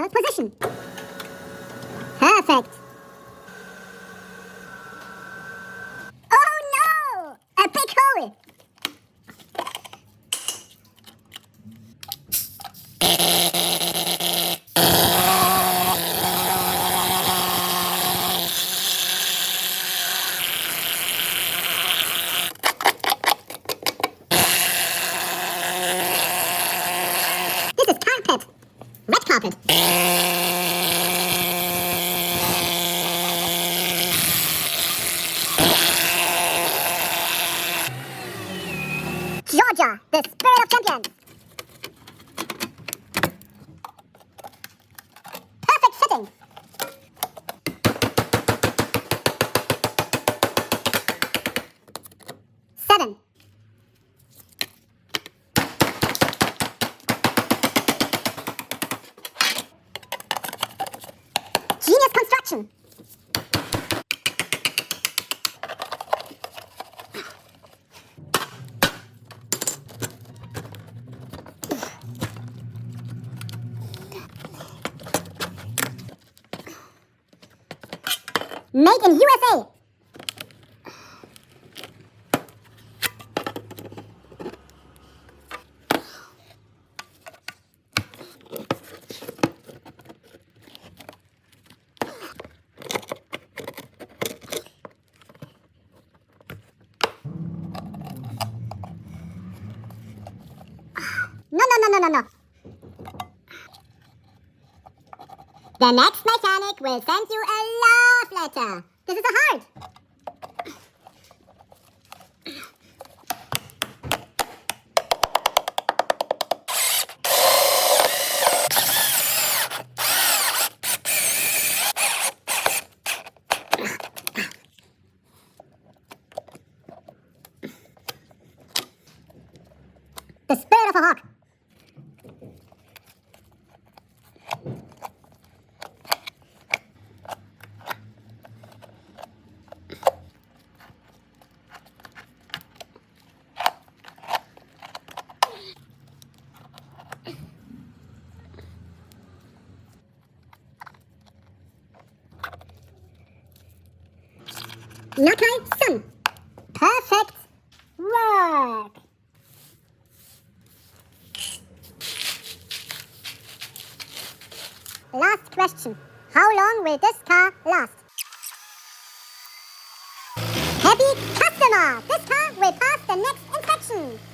final position. Perfect. Oh no! A big hole! This is carpet. Red carpet. Georgia, the spirit of champions. Perfect fitting. Seven. Genius construction. Made in USA. No. The next mechanic will send you a love letter. This is a heart. The spirit of a hawk. Nakai Sun. Perfect work. Last question. How long will this car last? Happy customer! This car will pass the next inspection.